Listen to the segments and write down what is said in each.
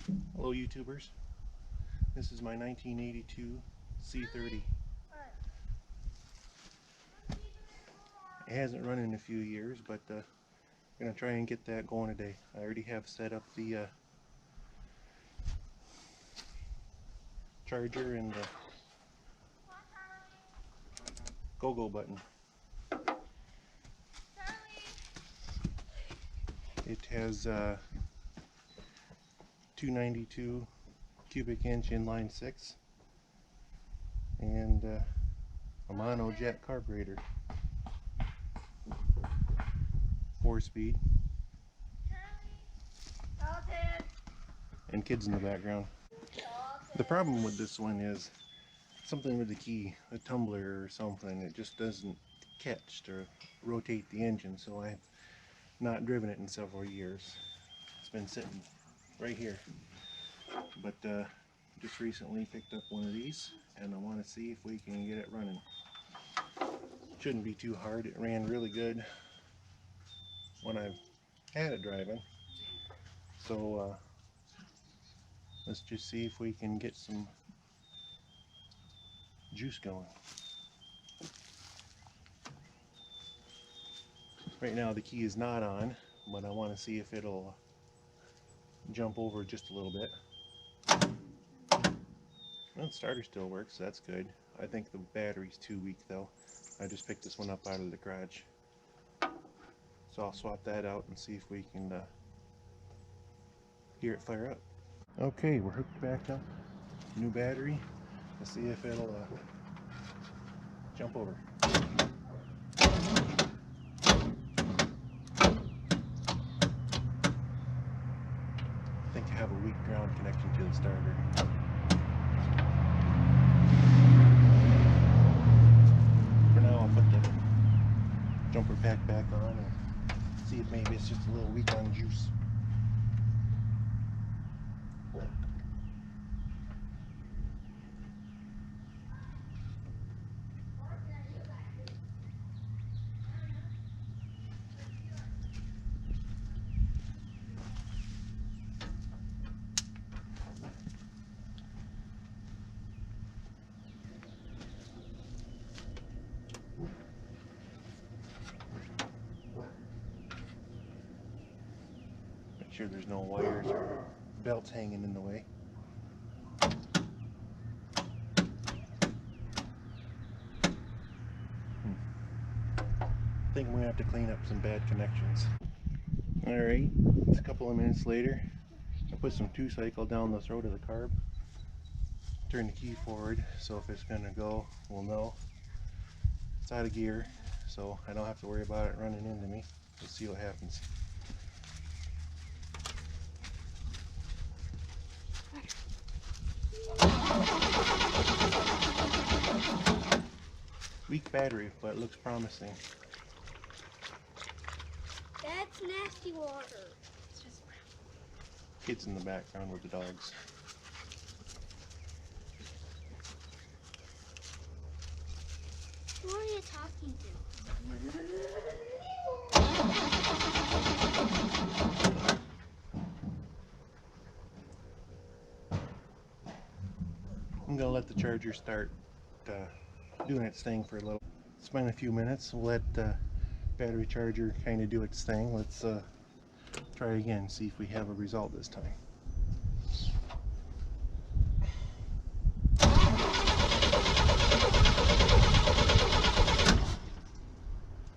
Hello YouTubers, this is my 1982 C-30. It hasn't run in a few years, but I'm going to try and get that going today. I already have set up the charger and the go-go button. It has 292 cubic inch inline 6 and a mono jet carburetor, 4-speed, and kids in the background. The problem with this one is something with the key, a tumbler or something. It just doesn't catch to rotate the engine, so I've not driven it in several years. It's been sitting right here, but just recently picked up one of these and I want to see if we can get it running. Shouldn't be too hard. It ran really good when I had it driving, so let's just see if we can get some juice going. Right now the key is not on, but I want to see if it'll jump over just a little bit. Well, the starter still works, so that's good. I think the battery's too weak though. I just picked this one up out of the garage. So I'll swap that out and see if we can hear it fire up. Okay, we're hooked back up. New battery. Let's see if it'll jump over. I think I have a weak ground connection to the starter. For now, I'll put the jumper pack back on and see if maybe it's just a little weak on juice. Make sure there's no wires or belts hanging in the way. I think I'm going to have to clean up some bad connections. Alright, it's a couple of minutes later. I put some 2-cycle down the throat of the carb. Turn the key forward, so if it's going to go, we'll know. It's out of gear, so I don't have to worry about it running into me. Let's see what happens. Weak battery, but it looks promising. That's nasty water. It's just Kids in the background with the dogs. who are you talking to? I'm going to let the charger start doing its thing for a little. It's been a few minutes. We'll let the battery charger kind of do its thing. Let's try again, see if we have a result this time.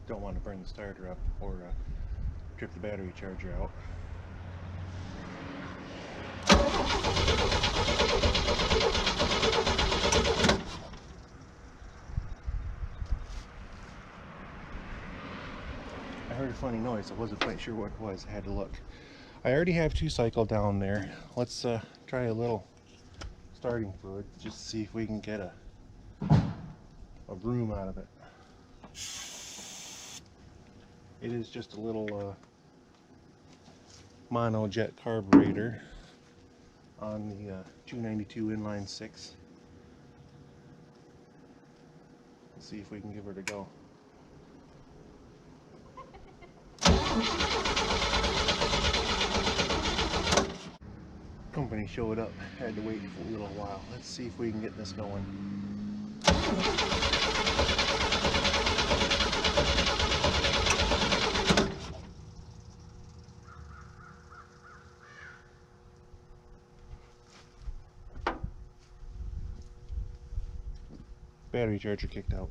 Don't want to burn the starter up or trip the battery charger out. I heard a funny noise. I wasn't quite sure what it was. I had to look. I already have 2-cycle down there. Let's try a little starting fluid just to see if we can get a vroom out of it. It is just a little mono jet carburetor on the 292 inline 6. Let's see if we can give it a go. company showed up. Had to wait for a little while. Let's see if we can get this going. Battery charger kicked out.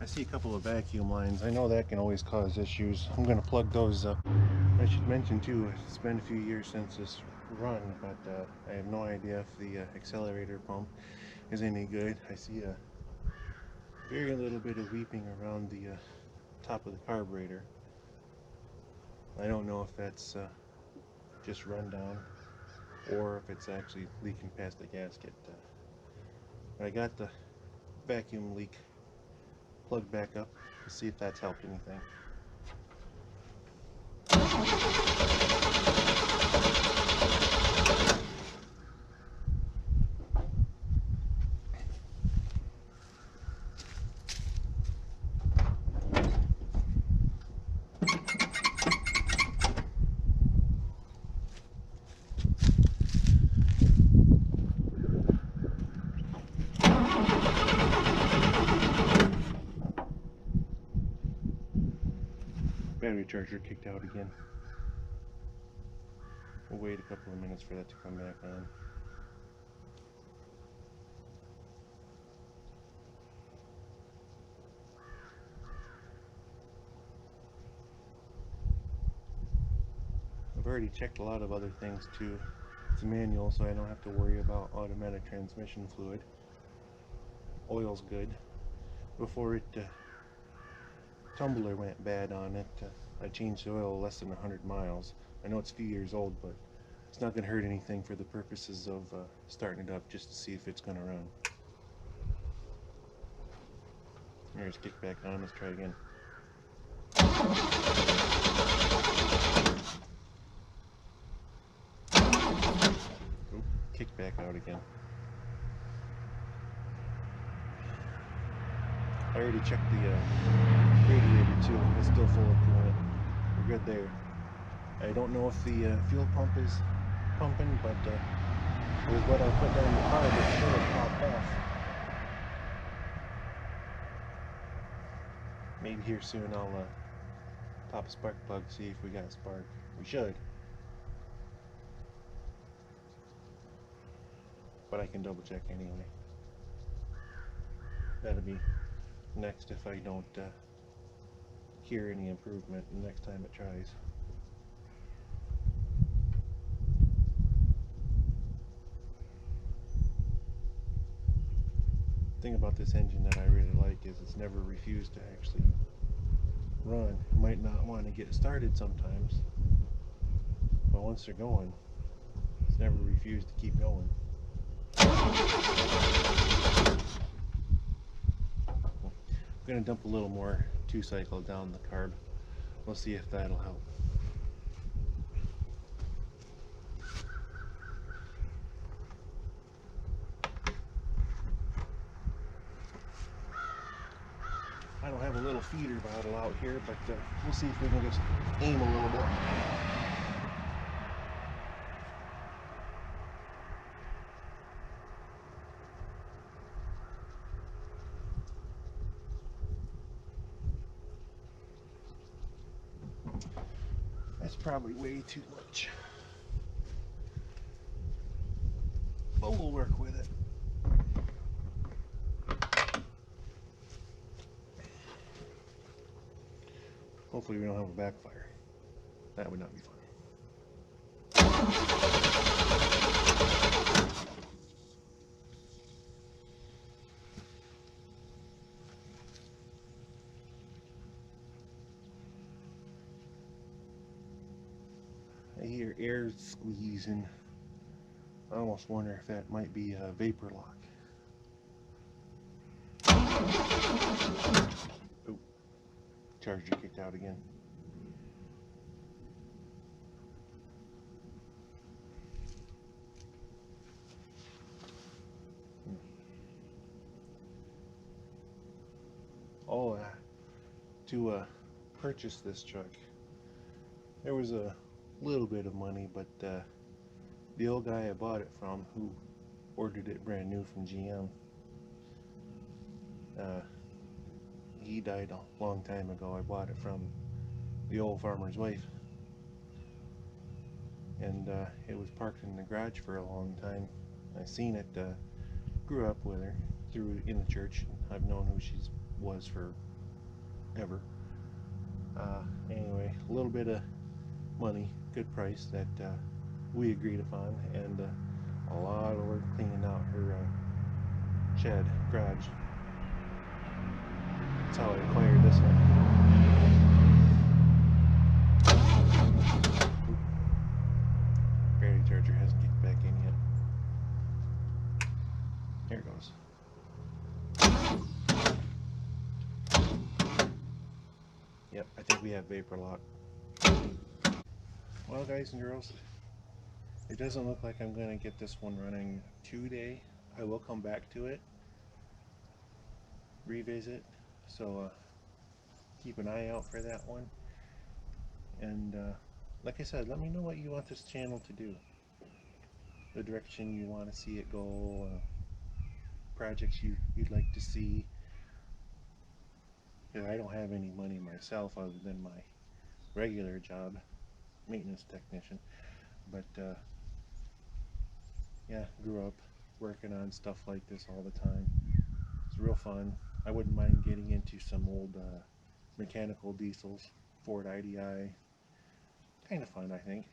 I see a couple of vacuum lines. I know that can always cause issues. I'm going to plug those up. I should mention too, it's been a few years since this run, but I have no idea if the accelerator pump is any good. I see a very little bit of weeping around the top of the carburetor. I don't know if that's just run down or if it's actually leaking past the gasket. I got the vacuum leak plugged back up to see if that's helped anything. Battery charger kicked out again. We'll wait a couple of minutes for that to come back on. I've already checked a lot of other things too. It's a manual, so I don't have to worry about automatic transmission fluid. Oil's good. Before it tumbler went bad on it, I changed the oil less than 100 miles. I know it's a few years old, but it's not going to hurt anything for the purposes of starting it up just to see if it's going to run. Here's kick back on. Let's try again. Oop, kick back out again. I already checked the radiator too. It's still full of coolant. We're good there. I don't know if the fuel pump is pumping, but with what I put down the car, it should have popped off. Maybe here soon I'll pop a spark plug, see if we got a spark. We should. But I can double check anyway. That'll be next if I don't hear any improvement the next time it tries. The thing about this engine that I really like is it's never refused to actually run. You might not want to get started sometimes, but once they're going, it's never refused to keep going. I'm going to dump a little more 2-cycle down the carb. We'll see if that'll help. I don't have a little feeder bottle out here, but we'll see if we can just aim a little bit. That's probably way too much, but we'll work with it. Hopefully we don't have a backfire. That would not be fun. I hear air squeezing. I almost wonder if that might be a vapor lock. Oh, charger kicked out again. Oh, to purchase this truck, there was a little bit of money, but the old guy I bought it from, who ordered it brand new from GM, uh, he died a long time ago. I bought it from the old farmer's wife, and it was parked in the garage for a long time. I seen it, grew up with her through in the church. I've known who she was for ever. Anyway, a little bit of money, good price that we agreed upon, and a lot of work cleaning out her shed, garage. That's how I acquired this one. Battery charger hasn't kicked back in yet. There it goes. Yep, I think we have vapor lock. Well, guys and girls, it doesn't look like I'm going to get this one running today. I will come back to it, revisit, so keep an eye out for that one. And like I said, let me know what you want this channel to do, the direction you want to see it go, projects you'd like to see. You know, I don't have any money myself other than my regular job, maintenance technician, but yeah, grew up working on stuff like this all the time. It's real fun. I wouldn't mind getting into some old mechanical diesels, Ford IDI. Kind of fun, I think.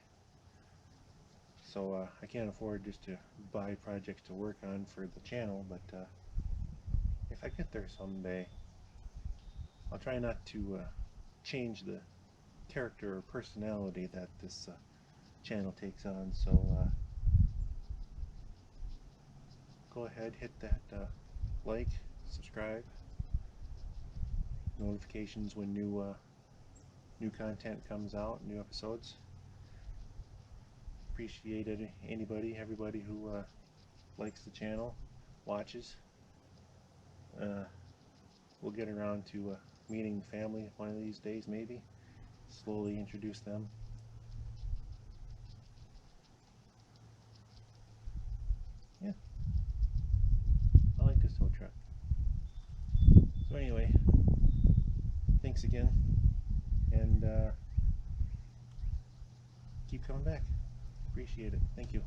So I can't afford just to buy projects to work on for the channel, but if I get there someday, I'll try not to change the character or personality that this channel takes on. So go ahead, hit that like, subscribe, notifications when new content comes out, new episodes. Appreciated everybody who likes the channel, watches. We'll get around to meeting the family one of these days, maybe. Slowly introduce them. Yeah, I like this tow truck. So anyway, thanks again, and keep coming back. Appreciate it. Thank you.